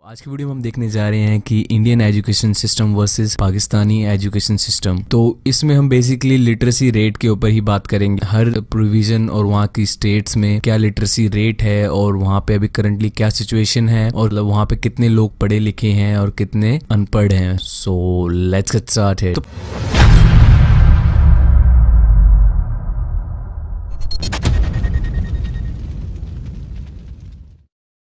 आज की वीडियो में हम देखने जा रहे हैं कि Indian education system versus Pakistani education system. तो इसमें हम बेसिकली लिटरेसी रेट के ऊपर ही बात करेंगे। हर प्रोविजन और वहाँ की स्टेट्स में क्या लिटरेसी रेट है और वहाँ पे अभी करंटली क्या सिचुएशन है और वहाँ पे कितने लोग पढ़े लिखे हैं और कितने अनपढ़ हैं। So let's get started.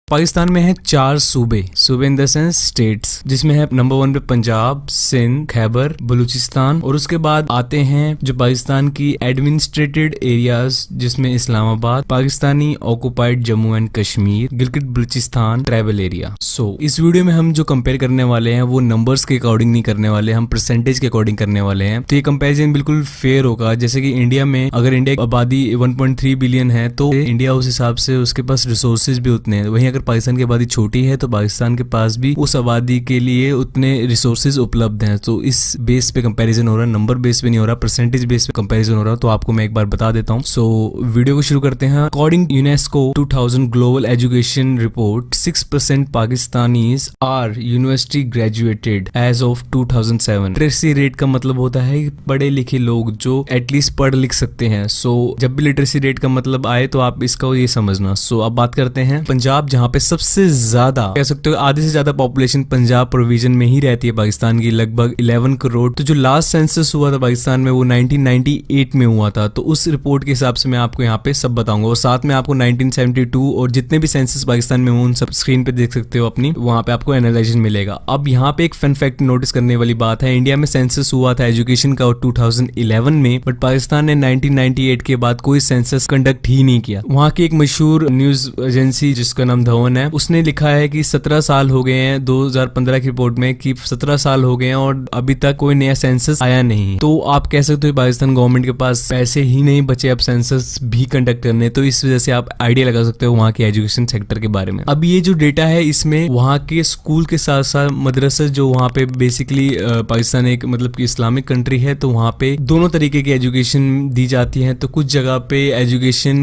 Pakistan में है 4 सूबे इन द सेंस स्टेट्स, जिसमें है नंबर 1 पे पंजाब, सिंध, खैबर, बलूचिस्तान और उसके बाद आते हैं जो पाकिस्तान की एडमिनिस्ट्रेटेड एरियाज, जिसमें Islamabad, Pakistani occupied Jammu and Kashmir, Gilgit Balochistan tribal area. So इस वीडियो में हम जो कंपेयर करने वाले हैं वो नंबर्स के अकॉर्डिंग नहीं करने वाले, हम परसेंटेज के अकॉर्डिंग करने वाले हैं। तो ये कंपेरिजन बिल्कुल फेयर होगा। जैसे कि इंडिया में अगर इंडिया की आबादी 1.3 बिलियन है तो इंडिया उस हिसाब से उसके पास रिसोर्सेज भी उतने हैं। वहीं अगर पाकिस्तान की आबादी छोटी है तो पाकिस्तान के पास भी उस आबादी के लिए उतने रिसोर्सेज उपलब्ध हैं। तो इस बेस पे कंपैरिजन हो रहा है, नंबर बेस पे नहीं हो रहा, परसेंटेज बेस पे कंपैरिजन हो रहा है। तो आपको मैं एक बार बता देता हूँ। सो वीडियो को शुरू करते हैं। According UNESCO 2000 global education report, 6% Pakistanis are university graduated as of 2007। Literacy rate का मतलब होता है पढ़े लिखे लोग जो एटलीस्ट पढ़ लिख सकते हैं। सो जब भी लिटरेसी रेट का मतलब आए तो आप इसका ये समझना। सो अब बात करते हैं पंजाब, जहाँ पे सबसे ज्यादा कह सकते हो आधे से ज्यादा पॉपुलेशन पंजाब प्रोविजन में ही रहती है पाकिस्तान की, लगभग 11 करोड़। तो जो लास्ट सेंसस हुआ था पाकिस्तान में वो 1998 में हुआ था। तो उस रिपोर्ट के हिसाब से मैं आपको यहाँ पे सब बताऊंगा और साथ में आपको 1972 और जितने भी सेंसस पाकिस्तान में उन सब स्क्रीन पे देख सकते हो अपनी, वहां पे आपको एनालाइजेशन मिलेगा। अब यहाँ पे एक फन फैक्ट नोटिस करने वाली बात है, इंडिया में सेंसस हुआ था एजुकेशन का 2011 में, बट पाकिस्तान ने 1998 के बाद कोई सेंसस कंडक्ट ही नहीं किया। वहाँ की एक मशहूर न्यूज एजेंसी जिसका नाम धवन है, उसने लिखा है कि 17 साल हो गए हैं 2015 की रिपोर्ट में कि 17 साल हो गए हैं और अभी तक कोई नया सेंसस आया नहीं। तो आप कह सकते हो पाकिस्तान गवर्नमेंट के पास पैसे ही नहीं बचे अब सेंसस भी कंडक्ट करने। तो इस वजह से आप आइडिया लगा सकते हो वहाँ के एजुकेशन सेक्टर के बारे में। अब ये जो डेटा है इसमें वहाँ के स्कूल के साथ साथ मदरसा, जो वहाँ पे बेसिकली पाकिस्तान एक मतलब कि इस्लामिक कंट्री है, तो वहाँ पे दोनों तरीके की एजुकेशन दी जाती है। तो कुछ जगह पे एजुकेशन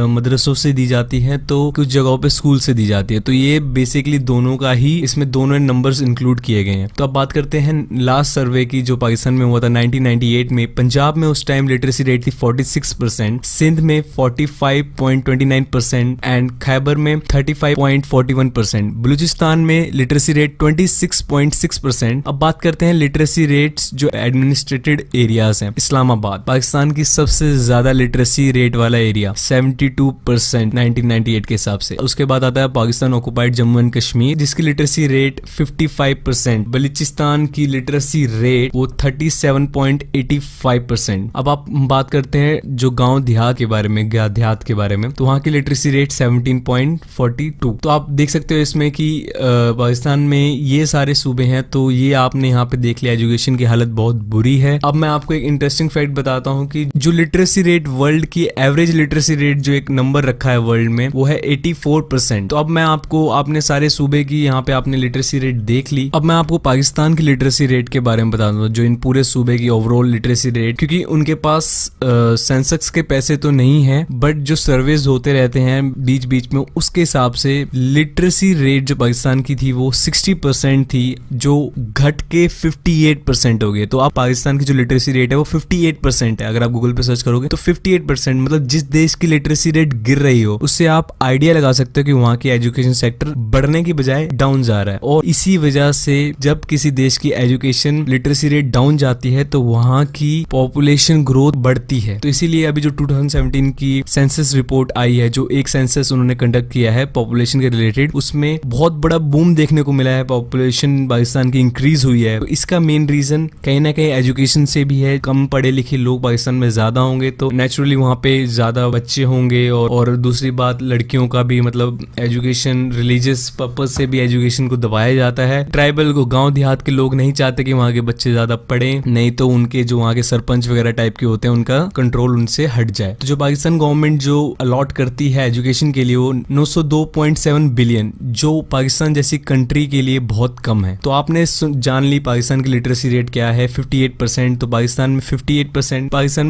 मदरसों से दी जाती है तो कुछ जगहों पे स्कूल से दी जाती है। तो ये बेसिकली दोनों का ही इसमें दोनों नंबर्स इंक्लूड किए गए हैं। तो अब बात करते हैं लास्ट सर्वे की जो पाकिस्तान में हुआ था 1998 में। पंजाब में उस टाइम लिटरेसी रेट थी 46%, सिंध में 45.29% एंड खैबर में 35.41%, बलूचिस्तान में लिटरेसी रेट 26.6%। अब बात करते हैं लिटरेसी रेट्स जो एडमिनिस्ट्रेटेड एरियाज हैं। इस्लामाबाद पाकिस्तान की सबसे ज्यादा लिटरेसी रेट वाला एरिया 72% 1998 के हिसाब से। उसके बाद आता है पाकिस्तान ऑक्युपाइड जम्मू एंड कश्मीर, जिसकी लिटरेसी रेट 55%। बलूचिस्तान की लिटरेसी रेट वो 37.85%। अब आप बात करते हैं जो गांव देहात के बारे में, देहात के बारे में, तो वहां की लिटरेसी रेट 17.42। तो आप देख सकते हो इसमें कि पाकिस्तान में ये सारे सूबे हैं। तो ये आपने यहाँ पे देख लिया एजुकेशन की हालत बहुत बुरी है। अब मैं आपको एक इंटरेस्टिंग फैक्ट बताता हूँ कि जो लिटरेसी रेट वर्ल्ड की एवरेज लिटरेसी रेट जो एक नंबर रखा है वर्ल्ड में वो है 84%। तो अब मैं आपको, आपने सारे सूबे की यहाँ पे आपने लिटरेसी रेट देख ली। अब मैं आपको पाकिस्तान की लिटरेसी रेट के बारे में बता दूं, जो इन पूरे सूबे की ओवरऑल लिटरेसी रेट, क्योंकि उनके पास सेंसस के पैसे तो नहीं है, बट जो सर्वेज होते रहते हैं बीच बीच में, उसके हिसाब से लिटरेसी रेट जो पाकिस्तान की थी वो 60% थी, जो घट के 58% हो गए। तो आप पाकिस्तान की जो लिटरेसी रेट है वो 58% है। अगर आप गूगल पे सर्च करोगे तो 58%, मतलब जिस देश की लिटरेसी रेट गिर रही हो उससे आप आइडिया लगा सकते हो कि वहाँ की एजुकेशन सेक्टर बढ़ने की बजाय डाउन जा रहा है। और इसी वजह से जब किसी देश की एजुकेशन लिटरेसी रेट डाउन जाती है तो वहाँ की पॉपुलेशन ग्रोथ बढ़ती है। तो इसीलिए अभी जो 2017 की सेंसस रिपोर्ट आई है, जो एक सेंसस उन्होंने कंडक्ट किया है पॉपुलेशन के रिलेटेड, उसमें बहुत बड़ा बूम देखने को मिला है, पॉपुलेशन पाकिस्तान की इंक्रीज हुई है। तो इसका मेन रीजन कहीं ना कहीं एजुकेशन से भी है। कम पढ़े लिखे लोग पाकिस्तान में ज्यादा होंगे तो नेचुरली वहाँ पे ज्यादा बच्चे होंगे। और दूसरी बात, लड़कियों का भी मतलब एजुकेशन रिलीजियस पर्पज से भी एजुकेशन को दबाया जाता है। ट्राइबल को, गांव देहात के लोग नहीं चाहते कि वहाँ के बच्चे ज्यादा पढ़े, नहीं तो उनके जो वहाँ के सरपंच वगैरह टाइप के होते हैं उनका कंट्रोल उनसे हट जाए। तो जो पाकिस्तान गवर्नमेंट जो अलॉट करती है एजुकेशन के लिए वो 902.7 बिलियन, जो पाकिस्तान जैसी कंट्री के लिए बहुत कम है। तो आपने जान ली पाकिस्तान की लिटरेसी रेट क्या है, 58%। तो पाकिस्तान में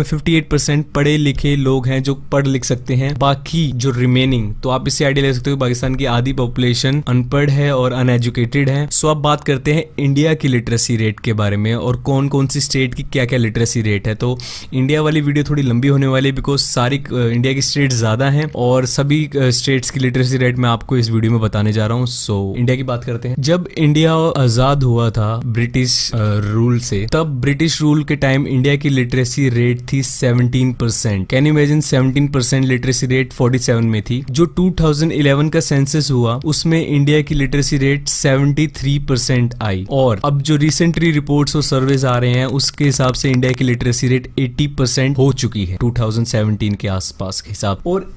58% पढ़े लिखे लोग हैं जो पढ़ लिख सकते हैं। बाकी जो रिमेनिंग, तो आप इससे आइडिया ले सकते हो पाकिस्तान पाकिस्तान की आधी पॉपुलेशन अनपढ़ है और अनएजुकेटेड है। सो अब बात करते हैं इंडिया की लिटरेसी रेट के बारे में और कौन कौन सी स्टेट की क्या क्या लिटरेसी रेट है। तो इंडिया वाली वीडियो थोड़ी लंबी होने वाली है बिकॉज सारी इंडिया की स्टेट ज्यादा हैं और सभी स्टेट्स की लिटरेसी रेट मैं आपको इस वीडियो में बताने जा रहा हूँ। सो इंडिया की बात करते हैं। जब इंडिया आजाद हुआ था ब्रिटिश रूल से, तब ब्रिटिश रूल के टाइम इंडिया की लिटरेसी रेट थी 17%। Can you imagine 17% literacy rate 47 में थी। जो 2011 का सेंसस हुआ उसमें इंडिया की लिटरेसी रेट 73% आई और अब जो रिसेंटली रिपोर्ट्स और सर्वेज आ रहे हैं उसके हिसाब से इंडिया की लिटरेसी रेट 80% हो चुकी है 2017 के आसपास के हिसाब। और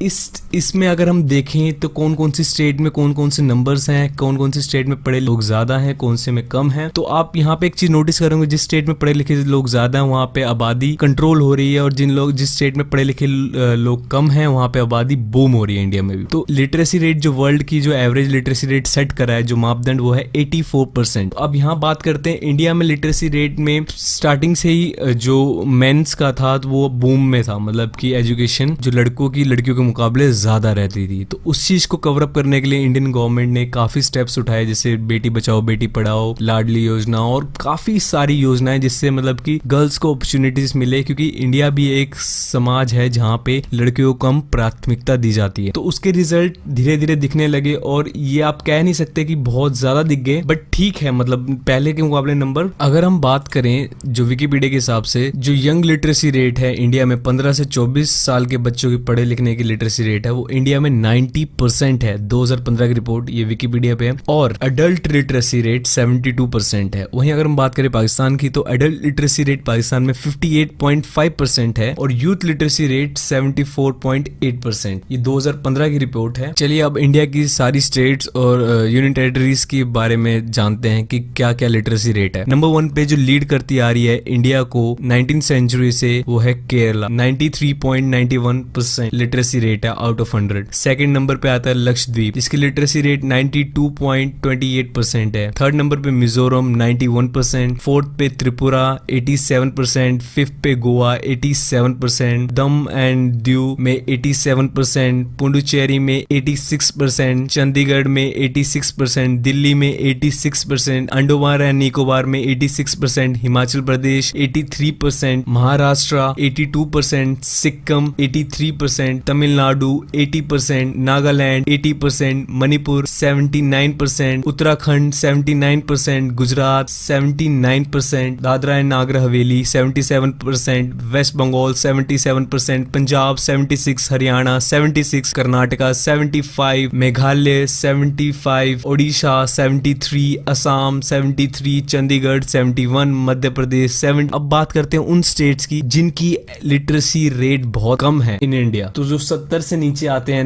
इसमें अगर हम देखें तो कौन कौन सी स्टेट में कौन कौन से नंबर्स हैं, कौन कौन सी स्टेट में पढ़े लोग ज्यादा हैं, कौन से में कम है। तो आप यहाँ पे एक चीज नोटिस करेंगे, जिस स्टेट में पढ़े लिखे लोग ज्यादा हैं वहां पे आबादी कंट्रोल हो रही है और जिस स्टेट में पढ़े लिखे लोग कम हैं वहां पे आबादी बूम हो रही है इंडिया में भी। तो लिटरेसी रेट जो वर्ल्ड की जो एवरेज लिटरेसी रेट सेट करा है जो मापदंड वो है 84%। अब यहाँ बात करते हैं इंडिया में लिटरेसी रेट में स्टार्टिंग से ही जो मेंस का था तो वो बूम में था, मतलब कि एजुकेशन जो लड़कों की लड़कियों के मुकाबले ज्यादा रहती थी। तो उस चीज को कवर अप करने के लिए इंडियन गवर्नमेंट ने काफी स्टेप्स उठाए, जैसे बेटी बचाओ बेटी पढ़ाओ, लाडली योजना और काफी सारी योजनाएं जिससे मतलब कि गर्ल्स को अपॉर्चुनिटीज मिले, क्योंकि इंडिया भी एक समाज है जहाँ पे लड़कियों को कम प्राथमिकता दी जाती है। तो उसके रिजल्ट धीरे धीरे दिखने लगे और ये आप कह नहीं सकते कि बहुत ज्यादा दिख गए, बट ठीक है, मतलब पहले के मुकाबले नंबर। अगर हम बात करें जो विकिपीडिया के हिसाब से जो यंग लिटरेसी रेट है इंडिया में 15 से 24 साल के बच्चों की पढ़े लिखने की लिटरेसी रेट है वो इंडिया में 90% है। 2015 की रिपोर्ट ये विकिपीडिया पे है। और अडल्ट लिटरेसी रेट 72% है। वहीं अगर हम बात करें पाकिस्तान की तो अडल्ट लिटरेसी रेट पाकिस्तान में 58.5% है और यूथ लिटरेसी रेट 74.8%। ये 2015 की रिपोर्ट है। चलिए अब इंडिया की सारी स्टेट्स और यूनियन टेरिटरीज के बारे में जानते हैं कि क्या क्या लिटरेसी रेट है। नंबर 1 पे जो लीड करती आ रही है इंडिया को 19th सेंचुरी से वो है केरला, 93.91% लिटरेसी रेट है आउट ऑफ 100। सेकंड नंबर पे आता है लक्षद्वीप जिसकी लिटरेसी रेट 92.28% है। थर्ड नंबर पे मिजोरम 91%, फोर्थ पे त्रिपुरा 87%, फिफ्थ पे गोवा 87%, दम एंड दीव में 87%, पुडुचेरी में 86%, चंडीगढ़ में 86%, दिल्ली में 86%, अंडोमान एंड निकोबार में 86%, हिमाचल प्रदेश 83%, महाराष्ट्र 82%, सिक्किम 83%, तमिलनाडु 80%, नागालैंड 80%, मणिपुर 79%, उत्तराखंड 79%, गुजरात 79%, दादरा एंड नागर हवेली 77%, वेस्ट बंगाल 77%, पंजाब 76%, हरियाणा 76%, कर्नाटका 75%, मेघालय 75%, ओडिशा 73%, असम 73%, चंडीगढ़ 71%, मध्य प्रदेश 7%। अब बात करते हैं उन स्टेट्स की जिनकी लिटरेसी रेट बहुत कम है इन इंडिया। तो जो 70 से नीचे आते हैं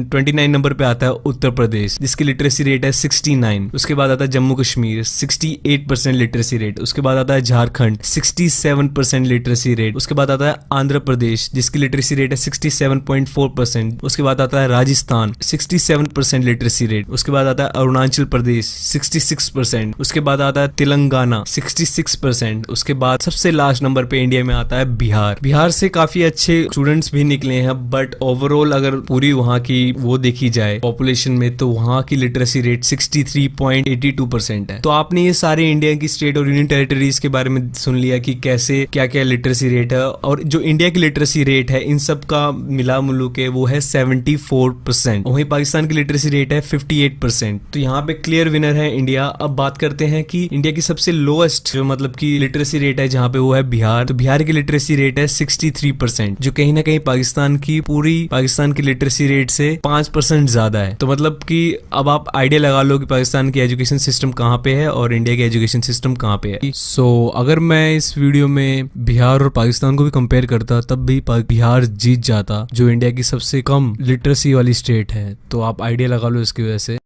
29 नंबर पे आता है उत्तर प्रदेश जिसकी लिटरेसी रेट है 69। उसके बाद आता है जम्मू कश्मीर 68% लिटरेसी रेट। उसके बाद आता है झारखंड 67% लिटरेसी रेट। उसके बाद आता है आंध्र प्रदेश जिसकी लिटरेसी रेट है 67.4%। उसके बाद आता है राजस्थान 67% लिटरेसी रेट। उसके बाद आता है अरुणाचल प्रदेश 66%। उसके बाद आता है तेलंगाना 66%। उसके बाद सबसे लास्ट नंबर पे इंडिया में आता है बिहार। बिहार से काफी अच्छे स्टूडेंट्स भी निकले हैं, बट ओवरऑल अगर पूरी वहां की वो देखी जाए पॉपुलेशन में तो वहां की लिटरेसी रेट 63.82% है। तो आपने ये सारे इंडिया की स्टेट और यूनियन टेरिटरीज के बारे में सुन लिया कि कैसे क्या क्या लिटरेसी रेट है, और जो इंडिया की लिटरेसी रेट है इन सब का मिला मुलू के वो है 74%। वहीं पाकिस्तान की लिटरेसी रेट है 58%। तो यहाँ पे क्लियर विनर है इंडिया। अब बात करते हैं कि इंडिया की सबसे लोएस्ट जो मतलब की लिटरेसी रेट है जहाँ पे वो है बिहार। तो बिहार की लिटरेसी रेट है 63%, जो कहीं ना कहीं पाकिस्तान की लिटरेसी रेट से 5% ज्यादा है। तो मतलब कि अब आप आइडिया लगा लो कि पाकिस्तान की एजुकेशन सिस्टम कहाँ पे है और इंडिया की एजुकेशन सिस्टम कहाँ पे है। सो अगर मैं इस वीडियो में बिहार और पाकिस्तान को भी कंपेयर करता तब भी बिहार जीत जाता जो इंडिया की सबसे कम लिटरेसी वाली स्टेट है। तो आप आइडिया लगा लो इसकी वजह से।